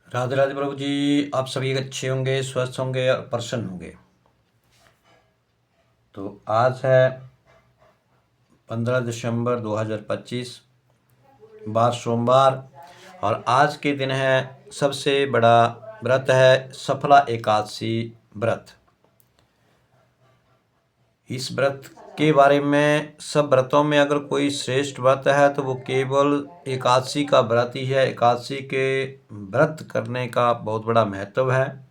राधे राधे प्रभु जी। आप सभी अच्छे होंगे, स्वस्थ होंगे और प्रसन्न होंगे। तो आज है 15 दिसंबर 2025, बार सोमवार। और आज के दिन है सबसे बड़ा व्रत है सफला एकादशी व्रत। इस व्रत के बारे में सब व्रतों में अगर कोई श्रेष्ठ व्रत है तो वो केवल एकादशी का व्रत ही है। एकादशी के व्रत करने का बहुत बड़ा महत्व है।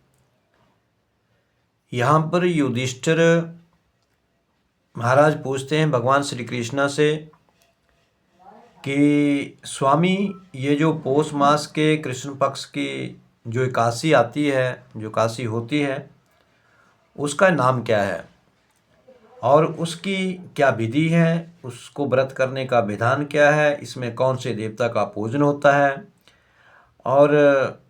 यहाँ पर युधिष्ठिर महाराज पूछते हैं भगवान श्री कृष्ण से कि स्वामी, ये जो पौष मास के कृष्ण पक्ष की जो एकादशी आती है, जो एकादशी होती है, उसका नाम क्या है और उसकी क्या विधि है, उसको व्रत करने का विधान क्या है, इसमें कौन से देवता का पूजन होता है और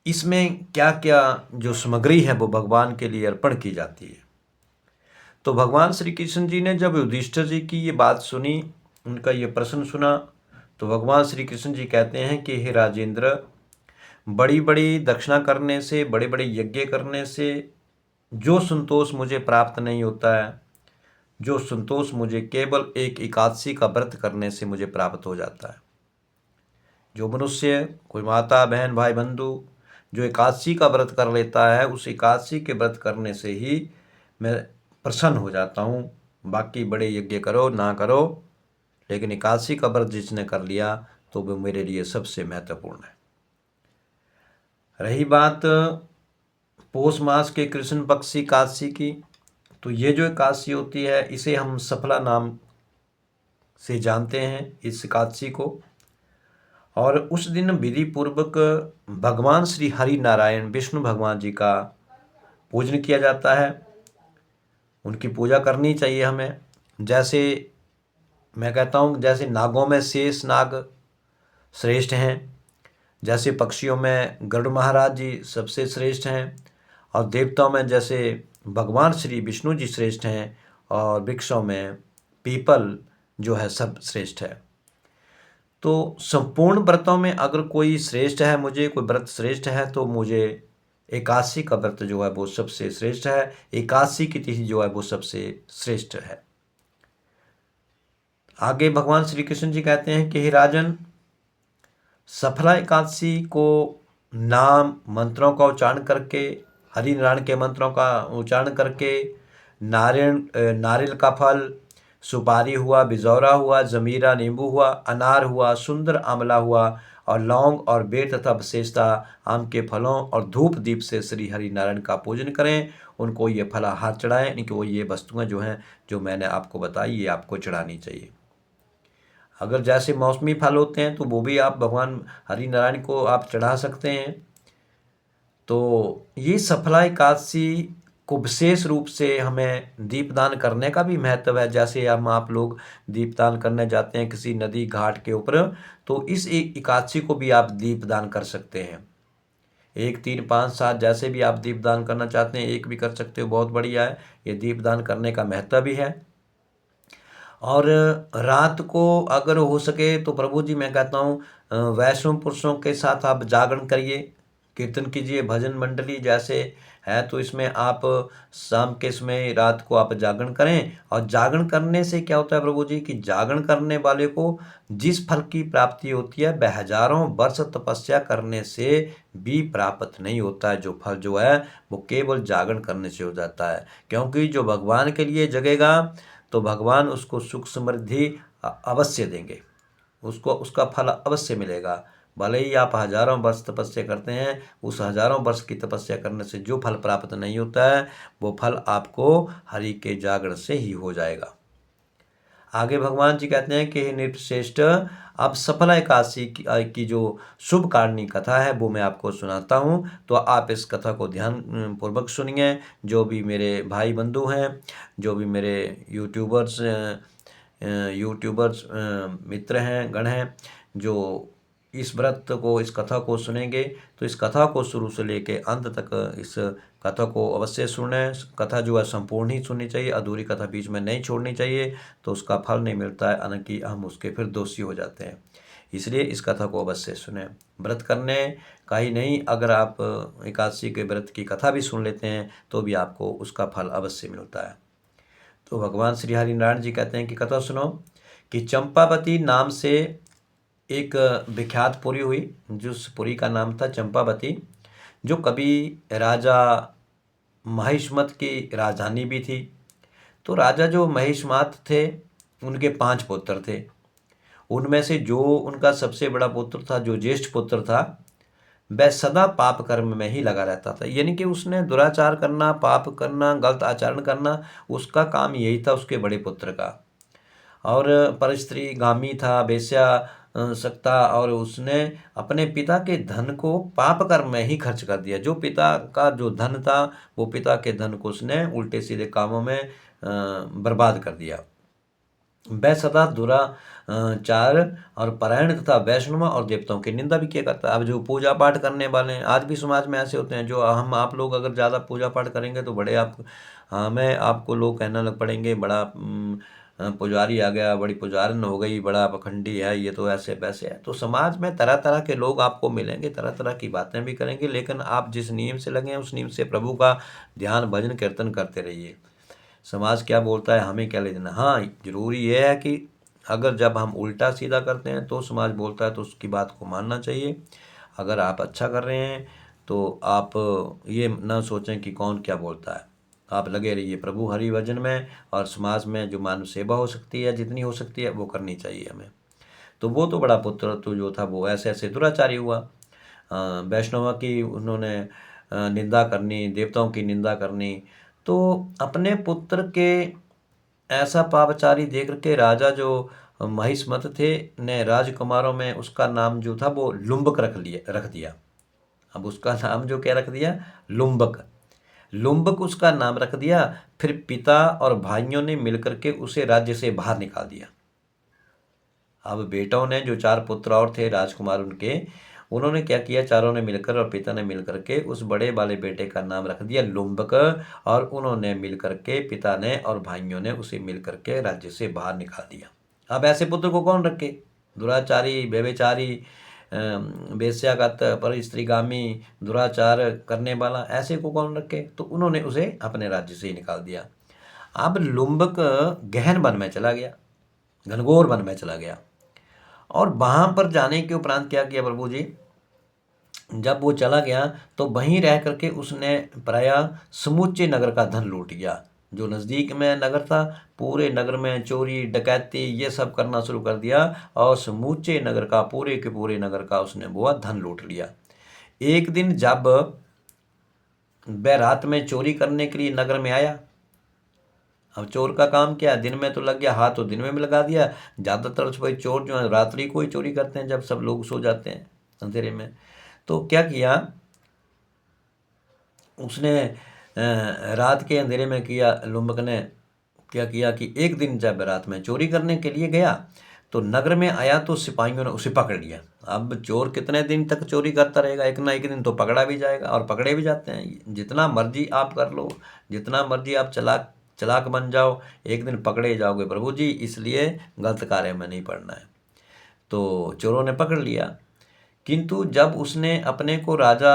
इसमें क्या क्या जो सामग्री है वो भगवान के लिए अर्पण की जाती है। तो भगवान श्री कृष्ण जी ने जब युधिष्ठिर जी की ये बात सुनी, उनका ये प्रश्न सुना, तो भगवान श्री कृष्ण जी कहते हैं कि हे राजेंद्र, बड़ी बड़ी दक्षिणा करने से, बड़े बड़े यज्ञ करने से जो संतोष मुझे प्राप्त नहीं होता है, जो संतोष मुझे केवल एक एकादशी का व्रत करने से मुझे प्राप्त हो जाता है। जो मनुष्य, कोई माता बहन भाई बंधु जो एकादशी का व्रत कर लेता है, उस एकादशी के व्रत करने से ही मैं प्रसन्न हो जाता हूँ। बाकी बड़े यज्ञ करो ना करो, लेकिन एकादशी का व्रत जिसने कर लिया तो वो मेरे लिए सबसे महत्वपूर्ण है। रही बात पौष मास के कृष्ण पक्ष की एकादशी की, तो ये जो एकादशी होती है इसे हम सफला नाम से जानते हैं, इस एकादशी को। और उस दिन विधि पूर्वक भगवान श्री हरि नारायण विष्णु भगवान जी का पूजन किया जाता है। उनकी पूजा करनी चाहिए हमें। जैसे मैं कहता हूँ, जैसे नागों में शेष नाग श्रेष्ठ हैं, जैसे पक्षियों में गरुड़ महाराज जी सबसे श्रेष्ठ हैं, और देवताओं में जैसे भगवान श्री विष्णु जी श्रेष्ठ हैं, और वृक्षों में पीपल जो है सब श्रेष्ठ है। तो संपूर्ण व्रतों में अगर कोई श्रेष्ठ है, मुझे कोई व्रत श्रेष्ठ है, तो मुझे एकादशी का व्रत जो है वो सबसे श्रेष्ठ है। एकादशी की तिथि जो है वो सबसे श्रेष्ठ है। आगे भगवान श्री कृष्ण जी कहते हैं कि हे राजन, सफला एकादशी को नाम मंत्रों का उच्चारण करके, हरि नारायण के मंत्रों का उच्चारण करके, नारियल का फल, सुपारी हुआ, बिजौरा हुआ, जमीरा नींबू हुआ, अनार हुआ, सुंदर आंवला हुआ, और लौंग और बेर तथा विशेषतः आम के फलों और धूप दीप से श्री हरि नारायण का पूजन करें। उनको ये फलाहार चढ़ाएं, यानी कि वो ये वस्तुएं जो हैं जो मैंने आपको बताई, ये आपको चढ़ानी चाहिए। अगर जैसे मौसमी फल होते हैं तो वो भी आप भगवान हरि नारायण को आप चढ़ा सकते हैं। तो ये सफला एकादशी को विशेष रूप से हमें दीपदान करने का भी महत्व है। जैसे हम आप लोग दीपदान करने जाते हैं किसी नदी घाट के ऊपर, तो इस एक एकादशी को भी आप दीपदान कर सकते हैं। 1, 3, 5, 7 जैसे भी आप दीपदान करना चाहते हैं, एक भी कर सकते हो, बहुत बढ़िया है। ये दीपदान करने का महत्व भी है। और रात को अगर हो सके तो प्रभु जी मैं कहता हूँ वैष्णव पुरुषों के साथ आप जागरण करिए, कीर्तन कीजिए, भजन मंडली जैसे है तो इसमें आप शाम के समय रात को आप जागरण करें। और जागरण करने से क्या होता है प्रभु जी, कि जागरण करने वाले को जिस फल की प्राप्ति होती है वह हजारों वर्ष तपस्या करने से भी प्राप्त नहीं होता है। जो फल जो है वो केवल जागरण करने से हो जाता है, क्योंकि जो भगवान के लिए जगेगा तो भगवान उसको सुख समृद्धि अवश्य देंगे, उसको उसका फल अवश्य मिलेगा। भले ही आप हजारों वर्ष तपस्या करते हैं, उस हजारों वर्ष की तपस्या करने से जो फल प्राप्त नहीं होता है वो फल आपको हरि के जागरण से ही हो जाएगा। आगे भगवान जी कहते हैं कि हे नृपश्रेष्ठ, अब सफला एकादशी की जो शुभ कारणनी कथा है वो मैं आपको सुनाता हूँ। तो आप इस कथा को ध्यान पूर्वक सुनिए। जो भी मेरे भाई बंधु हैं, जो भी मेरे यूट्यूबर्स मित्र हैं, गण हैं, जो इस व्रत को, इस कथा को सुनेंगे, तो इस कथा को शुरू से लेके अंत तक इस कथा को अवश्य सुनें। कथा जो है संपूर्ण ही सुननी चाहिए, अधूरी कथा बीच में नहीं छोड़नी चाहिए, तो उसका फल नहीं मिलता है, हालांकि हम उसके फिर दोषी हो जाते हैं। इसलिए इस कथा को अवश्य सुने। व्रत करने का ही नहीं, अगर आप एकादशी के व्रत की कथा भी सुन लेते हैं तो भी आपको उसका फल अवश्य मिलता है। तो भगवान श्री हरिनारायण जी कहते हैं कि कथा सुनो कि चंपावती नाम से एक विख्यात पुरी हुई, जिस पुरी का नाम था चंपावती, जो कभी राजा महिष्मत की राजधानी भी थी। तो राजा जो महिष्मत थे उनके 5 पुत्र थे। उनमें से जो उनका सबसे बड़ा पुत्र था, जो ज्येष्ठ पुत्र था, वह सदा पाप कर्म में ही लगा रहता था। यानी कि उसने दुराचार करना, पाप करना, गलत आचरण करना, उसका काम यही था उसके बड़े पुत्र का। और परस्त्रीगामी था, वेश्या सकता, और उसने अपने पिता के धन को पाप कर्म में ही खर्च कर दिया। जो पिता का जो धन था, वो पिता के धन को उसने उल्टे सीधे कामों में बर्बाद कर दिया। वह सदा दुराचार और परायण तथा वैष्णव और देवताओं की निंदा भी किया करता है। अब जो पूजा पाठ करने वाले हैं, आज भी समाज में ऐसे होते हैं, जो हम आप लोग अगर ज़्यादा पूजा पाठ करेंगे तो बड़े हमें आपको लोग कहने लग पड़ेंगे, बड़ा पुजारी आ गया, बड़ी पुजारन हो गई, बड़ा पखंडी है, ये तो ऐसे वैसे है। तो समाज में तरह तरह के लोग आपको मिलेंगे, तरह तरह की बातें भी करेंगे, लेकिन आप जिस नियम से लगे हैं उस नियम से प्रभु का ध्यान भजन कीर्तन करते रहिए। समाज क्या बोलता है हमें क्या ले देना। हाँ, जरूरी यह है कि अगर जब हम उल्टा सीधा करते हैं तो समाज बोलता है तो उसकी बात को मानना चाहिए। अगर आप अच्छा कर रहे हैं तो आप ये ना सोचें कि कौन क्या बोलता है। आप लगे रहिए प्रभु हरि भजन में, और समाज में जो मानव सेवा हो सकती है, जितनी हो सकती है, वो करनी चाहिए हमें। तो वो तो बड़ा पुत्र तो जो था वो ऐसे ऐसे दुराचारी हुआ। वैष्णव की उन्होंने निंदा करनी, देवताओं की निंदा करनी। तो अपने पुत्र के ऐसा पापचारी देख के राजा जो महिष्मत थे ने राजकुमारों में उसका नाम जो था वो लुम्बक रख दिया। अब उसका नाम जो क्या रख दिया, लुम्बक। लुम्बक उसका नाम रख दिया। फिर पिता और भाइयों ने मिलकर के उसे राज्य से बाहर निकाल दिया। अब बेटों ने, जो 4 पुत्र और थे राजकुमार उनके, उन्होंने क्या किया, चारों ने मिलकर और पिता ने मिलकर के उस बड़े वाले बेटे का नाम रख दिया लुम्बक। और उन्होंने मिलकर के, पिता ने और भाइयों ने उसे मिलकर के राज्य से बाहर निकाल दिया। अब ऐसे पुत्र को कौन रखे, दुराचारी, व्यभिचारी, वेश्यागत, पर स्त्रीगामी, दुराचार करने वाला, ऐसे को कौन रखे। तो उन्होंने उसे अपने राज्य से ही निकाल दिया। अब लुम्बक गहन वन में चला गया, घनघोर वन में चला गया। और वहां पर जाने के उपरांत क्या किया प्रभु जी, जब वो चला गया तो वहीं रह करके उसने प्रायः समूचे नगर का धन लूट लिया। जो नज़दीक में नगर था, पूरे नगर में चोरी डकैती ये सब करना शुरू कर दिया, और समूचे नगर का, पूरे के पूरे नगर का उसने वो धन लूट लिया। एक दिन जब वह रात में चोरी करने के लिए नगर में आया, अब चोर का काम क्या है, दिन में तो लग गया हाथ, तो दिन में भी लगा दिया। ज़्यादातर भाई चोर जो है रात्रि को ही चोरी करते हैं, जब सब लोग सो जाते हैं अंधेरे में। तो क्या किया उसने, रात के अंधेरे में किया, लुम्बक ने क्या किया कि एक दिन जब रात में चोरी करने के लिए गया तो नगर में आया तो सिपाहियों ने उसे पकड़ लिया। अब चोर कितने दिन तक चोरी करता रहेगा, एक ना एक दिन तो पकड़ा भी जाएगा, और पकड़े भी जाते हैं। जितना मर्जी आप कर लो, जितना मर्जी आप चलाक चलाक बन जाओ, एक दिन पकड़े जाओगे प्रभु जी, इसलिए गलत कार्य में नहीं पड़ना है। तो चोरों ने पकड़ लिया, किंतु जब उसने अपने को राजा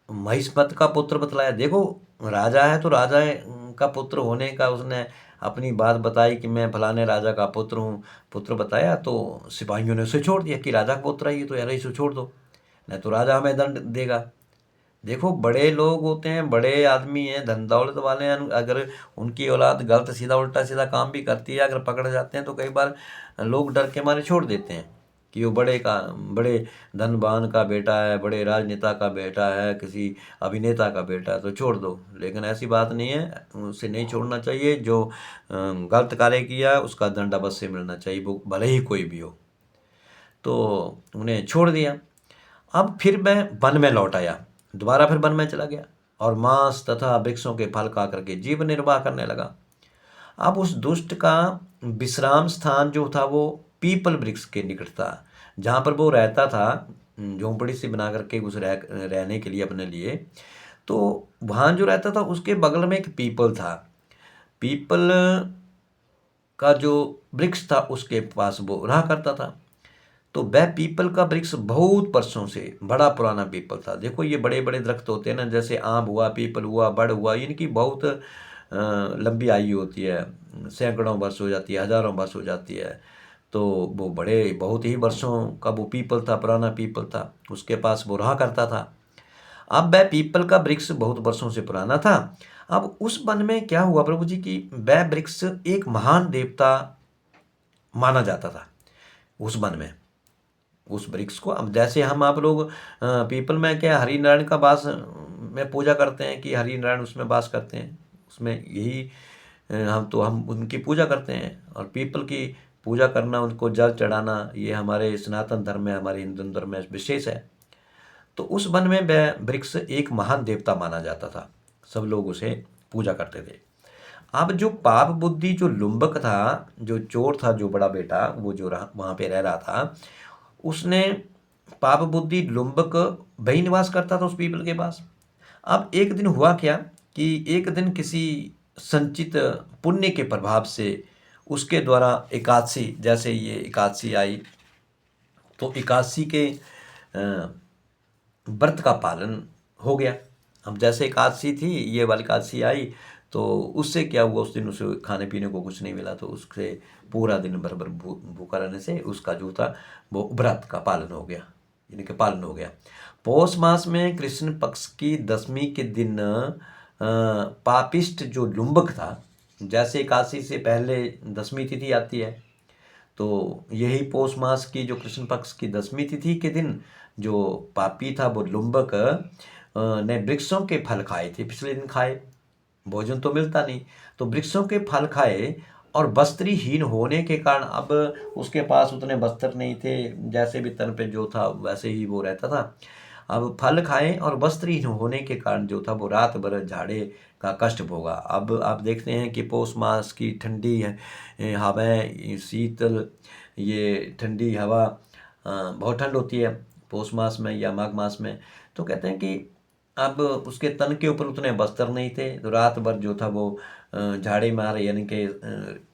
महिष्मत का पुत्र बतलाया, देखो राजा है तो राजा का पुत्र होने का उसने अपनी बात बताई कि मैं फलाने राजा का पुत्र हूँ, पुत्र बताया, तो सिपाहियों ने उसे छोड़ दिया कि राजा का पुत्र है ये तो, यार इसे छोड़ दो, नहीं तो राजा हमें दंड देगा। देखो बड़े लोग होते हैं, बड़े आदमी हैं, धन दौलत वाले हैं, अगर उनकी औलाद गलत सीधा उल्टा सीधा काम भी करती है, अगर पकड़ जाते हैं तो कई बार लोग डर के मारे छोड़ देते हैं कि वो बड़े धनवान का बेटा है, बड़े राजनेता का बेटा है, किसी अभिनेता का बेटा है तो छोड़ दो। लेकिन ऐसी बात नहीं है, उसे नहीं छोड़ना चाहिए। जो गलत कार्य किया उसका दंड अवश्य मिलना चाहिए, वो भले ही कोई भी हो। तो उन्हें छोड़ दिया। अब फिर मैं वन में लौट आया, दोबारा फिर वन में चला गया और मांस तथा वृक्षों के फल खा करके जीवन निर्वाह करने लगा। अब उस दुष्ट का विश्राम स्थान जो था वो पीपल वृक्ष के निकट था, जहाँ पर वो रहता था, झोंपड़ी सी बना करके उस रहने के लिए अपने लिए। तो वहाँ जो रहता था उसके बगल में एक पीपल था। पीपल का जो वृक्ष था उसके पास वो रहा करता था। तो वह पीपल का वृक्ष बहुत वर्षों से बड़ा पुराना पीपल था। देखो ये बड़े बड़े दरख्त होते हैं ना, जैसे आम हुआ, पीपल हुआ, बड़ हुआ, इनकी बहुत लंबी आयु होती है, सैकड़ों वर्ष हो जाती है, हजारों वर्ष हो जाती है। तो वो बड़े बहुत ही वर्षों का वो पीपल था, पुराना पीपल था, उसके पास वो रहा करता था। अब वह पीपल का वृक्ष बहुत वर्षों से पुराना था। अब उस वन में क्या हुआ प्रभु जी की, वह वृक्ष एक महान देवता माना जाता था उस वन में, उस वृक्ष को। अब जैसे हम आप लोग पीपल में क्या हरि नारायण का वास में पूजा करते हैं कि हरि नारायण उसमें वास करते हैं, उसमें यही हम उनकी पूजा करते हैं। और पीपल की पूजा करना, उनको जल चढ़ाना, ये हमारे सनातन धर्म में, हमारे हिंदू धर्म में विशेष है। तो उस वन में वह वृक्ष एक महान देवता माना जाता था, सब लोग उसे पूजा करते थे। अब जो पाप बुद्धि जो लुम्बक था, जो चोर था, जो बड़ा बेटा, वो जो वहाँ पे रह रहा था, उसने पाप बुद्धि लुम्बक वही निवास करता था उस पीपल के पास। अब एक दिन हुआ क्या कि एक दिन किसी संचित पुण्य के प्रभाव से उसके द्वारा एकादशी, जैसे ये एकादशी आई, तो एकादशी के व्रत का पालन हो गया। अब जैसे एकादशी थी, ये वाली एकादशी आई, तो उससे क्या हुआ, उस दिन उसे खाने पीने को कुछ नहीं मिला, तो उससे पूरा दिन भर भर भूखा रहने से उसका जो था वो व्रत का पालन हो गया, यानी कि पालन हो गया। पौष मास में कृष्ण पक्ष की दशमी के दिन पापिष्ट जो लुम्बक था, जैसे एकादशी से पहले दशमी तिथि आती है, तो यही पौष मास की जो कृष्ण पक्ष की दशमी तिथि के दिन जो पापी था वो लुम्बक ने वृक्षों के फल खाए थे। पिछले दिन खाए, भोजन तो मिलता नहीं, तो वृक्षों के फल खाए, और वस्त्रहीन होने के कारण अब उसके पास उतने वस्त्र नहीं थे, जैसे भी तन पे जो था वैसे ही वो रहता था। अब फल खाए और वस्त्रहीन होने के कारण जो था वो रात भर झाड़े का कष्ट भोगा। अब आप देखते हैं कि पौष मास की ठंडी हवाएं, शीतल ये ठंडी हवा, बहुत ठंड होती है पौष मास में या माघ मास में। तो कहते हैं कि अब उसके तन के ऊपर उतने वस्त्र नहीं थे, तो रात भर जो था वो झाड़े मारे, यानी कि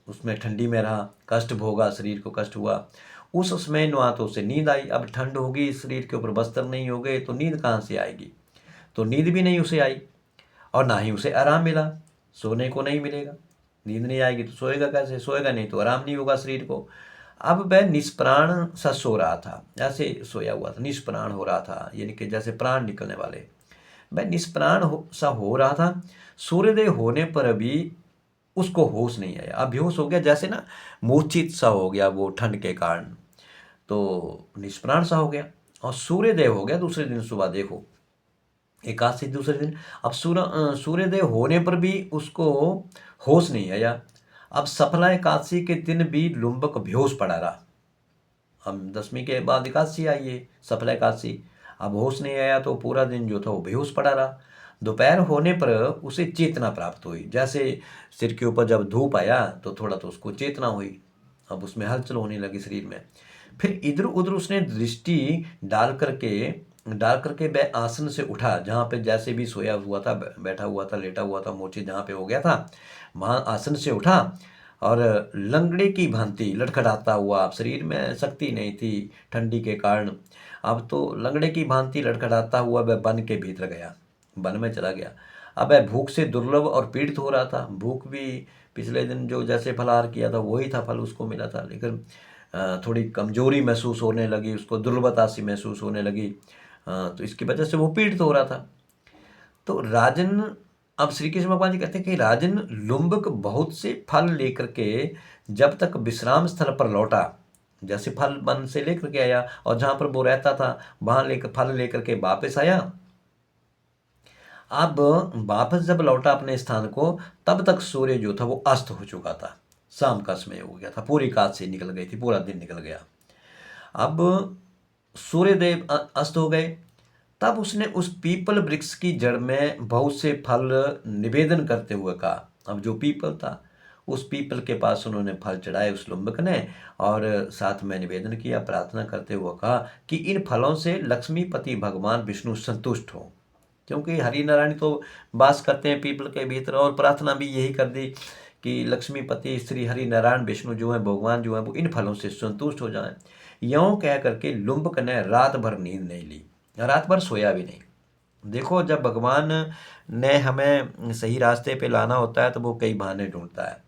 उसमें ठंडी में रहा, कष्ट भोगा, शरीर को कष्ट हुआ। उस समय ना तो उसे नींद आई। अब ठंड होगी, शरीर के ऊपर वस्त्र नहीं हो गए, तो नींद कहाँ से आएगी? तो नींद भी नहीं उसे आई, और ना ही उसे आराम मिला, सोने को नहीं मिलेगा। नींद नहीं आएगी तो सोएगा कैसे? सोएगा नहीं तो आराम नहीं होगा शरीर को। अब वह निष्प्राण सा सो रहा था, ऐसे सोया हुआ था, निष्प्राण हो रहा था, यानी कि जैसे प्राण निकलने वाले। वह निष्प्राण सा हो रहा था। सूर्योदय होने पर भी उसको होश नहीं आया, अब बेहोश हो गया, जैसे ना मूर्छित सा हो गया वो ठंड के कारण, तो निष्प्राण सा हो गया। और सूर्योदय हो गया दूसरे दिन सुबह, देखो एकादशी दूसरे दिन। अब सूर्योदय होने पर भी उसको होश नहीं आया। अब सफला एकादशी के दिन भी लुम्बक बेहोश पड़ा रहा। अब दशमी के बाद एकादशी आई है, सफला एकादशी। अब होश नहीं आया तो पूरा दिन जो था वो बेहोश पड़ा रहा। दोपहर होने पर उसे चेतना प्राप्त हुई, जैसे सिर के ऊपर जब धूप आया तो थोड़ा तो उसको चेतना हुई, अब उसमें हलचल होने लगी शरीर में। फिर इधर उधर उसने दृष्टि डाल करके वह आसन से उठा, जहाँ पे जैसे भी सोया हुआ था, बैठा हुआ था, लेटा हुआ था, मूर्छित जहाँ पे हो गया था, वहाँ आसन से उठा, और लंगड़े की भांति लड़खड़ाता हुआ, अब शरीर में शक्ति नहीं थी ठंडी के कारण, अब तो लंगड़े की भांति लड़खड़ाता हुआ वह वन के भीतर गया, वन में चला गया। अब वह भूख से दुर्लभ और पीड़ित हो रहा था। भूख भी पिछले दिन जो जैसे फलाहार किया था वही था, फल उसको मिला था, लेकिन थोड़ी कमजोरी महसूस होने लगी, उसको दुर्बलता सी महसूस होने लगी, तो इसकी वजह से वो पीड़ित हो रहा था। तो राजन, अब श्री कृष्ण भगवान जी कहते हैं कि राजन लुम्बक बहुत से फल लेकर के जब तक विश्राम स्थल पर लौटा, जैसे फल वन से लेकर के आया और जहां पर वो रहता था वहां लेकर फल लेकर के वापस आया। अब वापस जब लौटा अपने स्थान को, तब तक सूर्य जो था वो अस्त हो चुका था, शाम का समय हो गया था, पूरी कात से निकल गई थी, पूरा दिन निकल गया। अब सूर्यदेव अस्त हो गए। तब उसने उस पीपल वृक्ष की जड़ में बहुत से फल निवेदन करते हुए कहा। अब जो पीपल था, उस पीपल के पास उन्होंने फल चढ़ाए उस लुम्बक ने, और साथ में निवेदन किया, प्रार्थना करते हुए कहा कि इन फलों से लक्ष्मीपति भगवान विष्णु संतुष्ट हो, क्योंकि हरि नारायण तो वास करते हैं पीपल के भीतर, और प्रार्थना भी यही कर दी कि लक्ष्मीपति श्री हरि नारायण विष्णु जो है, भगवान जो है, वो इन फलों से संतुष्ट हो जाएं। यों कह करके लुम्बक ने रात भर नींद नहीं ली, रात भर सोया भी नहीं। देखो, जब भगवान ने हमें सही रास्ते पे लाना होता है तो वो कई बहाने ढूंढता है।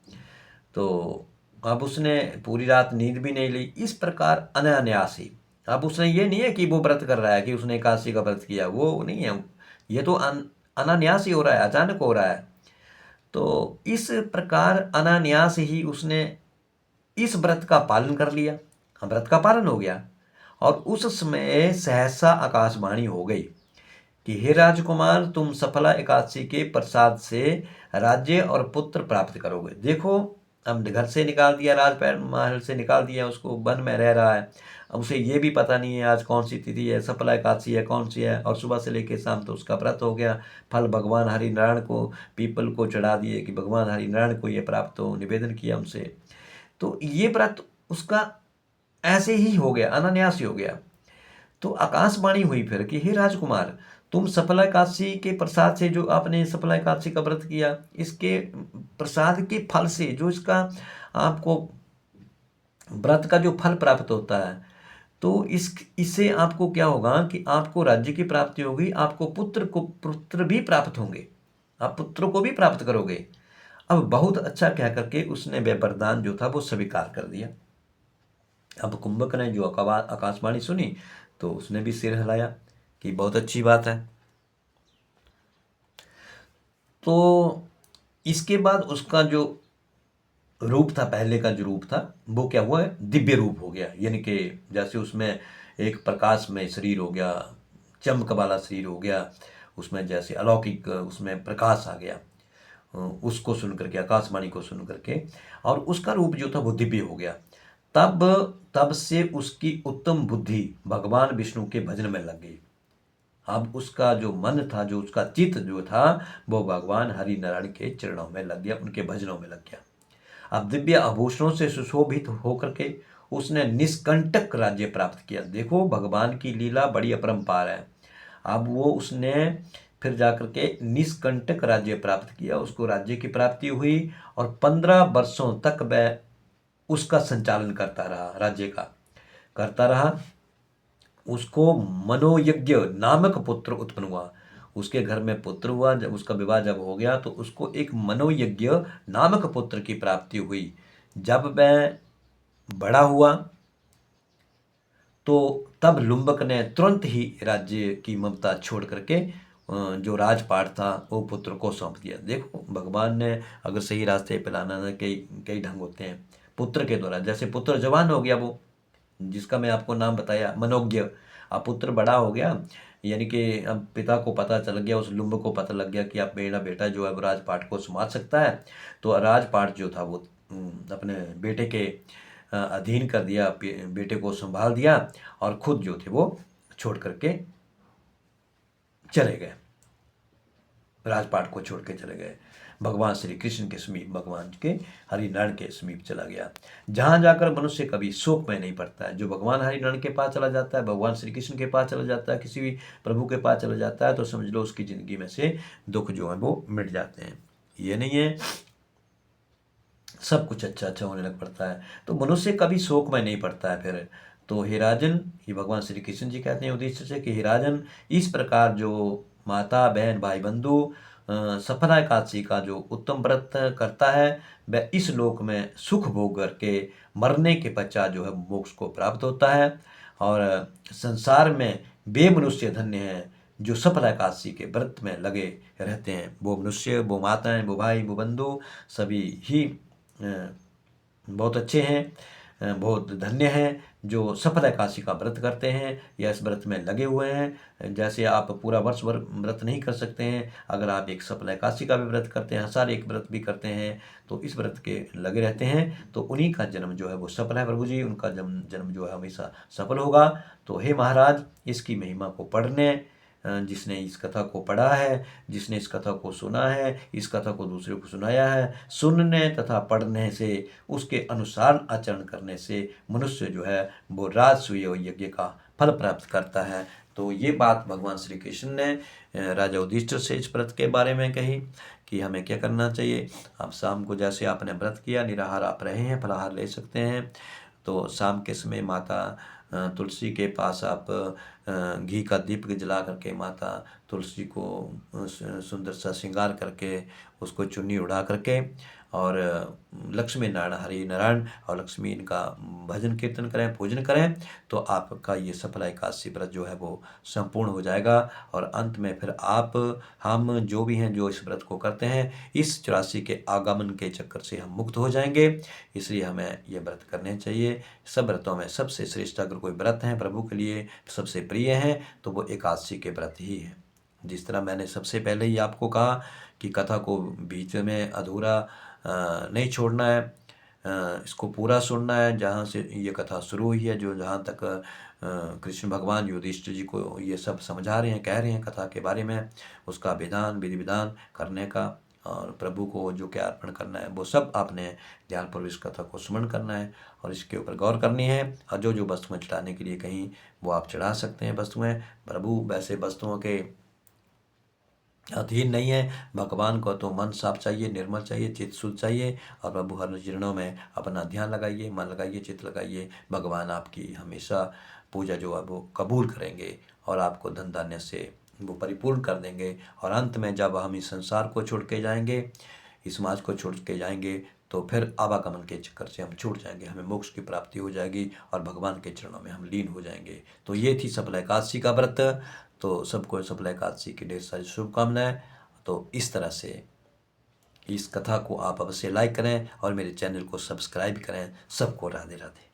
तो अब उसने पूरी रात नींद भी नहीं ली, इस प्रकार अनायास ही। अब उसने ये नहीं है कि वो व्रत कर रहा है, कि उसने एकादशी का व्रत किया, वो नहीं है। ये तो अनायास ही हो रहा है, अचानक हो रहा है। तो इस प्रकार अनायास ही उसने इस व्रत का पालन कर लिया। व्रत का पालन हो गया और उस समय सहसा आकाशवाणी हो गई कि हे राजकुमार, तुम सफला एकादशी के प्रसाद से राज्य और पुत्र प्राप्त करोगे। देखो, अब घर से निकाल दिया, महल से निकाल दिया, उसको वन में रह रहा है। अब उसे ये भी पता नहीं है आज कौन सी तिथि है, सफला एकादशी है कौन सी है, और सुबह से लेकर शाम तो उसका व्रत हो गया। फल भगवान हरिनारायण को, पीपल को चढ़ा दिए कि भगवान हरिनारायण को ये प्राप्त हो, निवेदन किया उनसे। तो ये व्रत उसका ऐसे ही हो गया, अनायास ही हो गया। तो आकाशवाणी हुई फिर कि हे राजकुमार, तुम सफला एकादशी के प्रसाद से, जो आपने सफला एकादशी का व्रत किया, इसके प्रसाद के फल से, जो इसका आपको व्रत का जो फल प्राप्त होता है, तो इससे आपको क्या होगा कि आपको राज्य की प्राप्ति होगी, आपको पुत्र भी प्राप्त होंगे, आप पुत्र को भी प्राप्त करोगे। अब बहुत अच्छा कह करके उसने वह वरदान जो था वो स्वीकार कर दिया। अब कुंभक ने जो आकाशवाणी सुनी तो उसने भी सिर हिलाया कि बहुत अच्छी बात है। तो इसके बाद उसका जो रूप था, पहले का जो रूप था, वो क्या हुआ है, दिव्य रूप हो गया। यानी कि जैसे उसमें एक प्रकाश में शरीर हो गया, चमक वाला शरीर हो गया, उसमें जैसे अलौकिक उसमें प्रकाश आ गया उसको सुन करके, आकाशवाणी को सुन करके, और उसका रूप जो था वो दिव्य हो गया। तब तब से उसकी उत्तम बुद्धि भगवान विष्णु के भजन में लग गई। अब उसका जो मन था, जो उसका चित्त जो था, वो भगवान हरि नारायण के चरणों में लग गया, उनके भजनों में लग गया। अब दिव्य आभूषणों से सुशोभित होकर के उसने निष्कंटक राज्य प्राप्त किया। देखो, भगवान की लीला बड़ी अपरंपार है। अब वो उसने फिर जाकर के निष्कंटक राज्य प्राप्त किया, उसको राज्य की प्राप्ति हुई और 15 वर्षों तक वह उसका संचालन करता रहा, राज्य का करता रहा। उसको मनोयज्ञ नामक पुत्र उत्पन्न हुआ, उसके घर में पुत्र हुआ। जब उसका विवाह जब हो गया तो उसको एक मनोयज्ञ नामक पुत्र की प्राप्ति हुई। जब वह बड़ा हुआ तो तब लुम्बक ने तुरंत ही राज्य की ममता छोड़ करके जो राजपाट था वो पुत्र को सौंप दिया। देखो, भगवान ने अगर सही रास्ते पे लाना ना, कई कई ढंग होते हैं पुत्र के द्वारा। जैसे पुत्र जवान हो गया, वो जिसका मैं आपको नाम बताया मनोज्ञ, अब पुत्र बड़ा हो गया, यानी कि अब पिता को पता चल गया, उस लुम्ब को पता लग गया कि अब मेरा बेटा जो है वो राजपाट को संभाल सकता है। तो राजपाट जो था वो अपने बेटे के अधीन कर दिया, बेटे को संभाल दिया और खुद जो थे वो छोड़ करके चले गए, राजपाट को छोड़ के चले गए। भगवान श्री कृष्ण के समीप, भगवान के हरिनारायण के समीप चला गया, जहाँ जाकर मनुष्य कभी शोक में नहीं पड़ता है। जो भगवान हरिनारायण के पास चला जाता है, भगवान श्री कृष्ण के पास चला जाता है, किसी भी प्रभु के पास चला जाता है, तो समझ लो उसकी ज़िंदगी में से दुख जो है वो मिट जाते हैं। ये नहीं है सब कुछ अच्छा अच्छा होने लग पड़ता है, तो मनुष्य कभी शोक में नहीं पड़ता है फिर। तो हे राजन, ये भगवान श्री कृष्ण जी कहते हैं युधिष्ठिर से कि हे राजन, इस प्रकार जो माता बहन भाई बंधु सफला एकादशी का जो उत्तम व्रत करता है, वह इस लोक में सुख भोग करके मरने के पश्चात जो है मोक्ष को प्राप्त होता है। और संसार में वे मनुष्य धन्य हैं जो सफला एकादशी के व्रत में लगे रहते हैं। वो मनुष्य, वो माताएं, वो भाई, वो बंधु सभी ही बहुत अच्छे हैं, बहुत धन्य हैं जो सफल एकादशी का व्रत करते हैं या इस व्रत में लगे हुए हैं। जैसे आप पूरा वर्ष भर व्रत नहीं कर सकते हैं, अगर आप एक सफल एकादशी का भी व्रत करते हैं, हर एक व्रत भी करते हैं, तो इस व्रत के लगे रहते हैं, तो उन्हीं का जन्म जो है वो सफल है प्रभु जी, उनका जन्म जो है हमेशा सफल होगा। तो हे महाराज, इसकी महिमा को पढ़ने, जिसने इस कथा को पढ़ा है, जिसने इस कथा को सुना है, इस कथा को दूसरे को सुनाया है, सुनने तथा पढ़ने से, उसके अनुसार आचरण करने से मनुष्य जो है वो राजसूय यज्ञ का फल प्राप्त करता है। तो ये बात भगवान श्री कृष्ण ने राजा युधिष्ठिर से इस व्रत के बारे में कही कि हमें क्या करना चाहिए। आप शाम को जैसे आपने व्रत किया, निराहार आप रहे हैं, फलाहार ले सकते हैं, तो शाम के समय माता तुलसी के पास आप घी का दीप जला करके माता तुलसी को सुंदर सा श्रृंगार करके उसको चुन्नी उड़ा करके और लक्ष्मी नारायण हरि नारायण और लक्ष्मी इनका भजन कीर्तन करें, पूजन करें, तो आपका ये सफला एकादशी व्रत जो है वो संपूर्ण हो जाएगा। और अंत में फिर आप हम जो भी हैं जो इस व्रत को करते हैं, इस 84 के आगमन के चक्कर से हम मुक्त हो जाएंगे। इसलिए हमें ये व्रत करने चाहिए। सब व्रतों में सबसे श्रेष्ठ अगर कोई व्रत है प्रभु के लिए सबसे प्रिय है तो वो एकादशी के व्रत ही है। जिस तरह मैंने सबसे पहले ही आपको कहा कि कथा को बीच में अधूरा नहीं छोड़ना है, इसको पूरा सुनना है। जहाँ से ये कथा शुरू हुई है, जो जहाँ तक कृष्ण भगवान युधिष्ठिर जी को ये सब समझा रहे हैं, कह रहे हैं कथा के बारे में, उसका विधान विधि विधान करने का और प्रभु को जो क्या अर्पण करना है वो सब आपने ध्यानपूर्वक इस कथा को स्मरण करना है और इसके ऊपर गौर करनी है। और जो जो वस्तुएं चढ़ाने के लिए कहीं वो आप चढ़ा सकते हैं वस्तुएं। प्रभु वैसे वस्तुओं के अधीन नहीं है। भगवान को तो मन साफ चाहिए, निर्मल चाहिए, चित्त शुद्ध चाहिए। और प्रभु हर चरणों में अपना ध्यान लगाइए, मन लगाइए, चित्त लगाइए। भगवान आपकी हमेशा पूजा जो है वो कबूल करेंगे और आपको धन धान्य से वो परिपूर्ण कर देंगे। और अंत में जब हम इस संसार को छोड़ के जाएंगे, इस समाज को छोड़ के जाएंगे, तो फिर आवागमन के चक्कर से हम छूट जाएंगे, हमें मोक्ष की प्राप्ति हो जाएगी और भगवान के चरणों में हम लीन हो जाएंगे। तो ये थी सफला एकादशी का व्रत। तो सबको सफला एकादशी की ढेर सारी शुभकामनाएं। तो इस तरह से इस कथा को आप अवश्य लाइक करें और मेरे चैनल को सब्सक्राइब करें। सबको राधे राधे।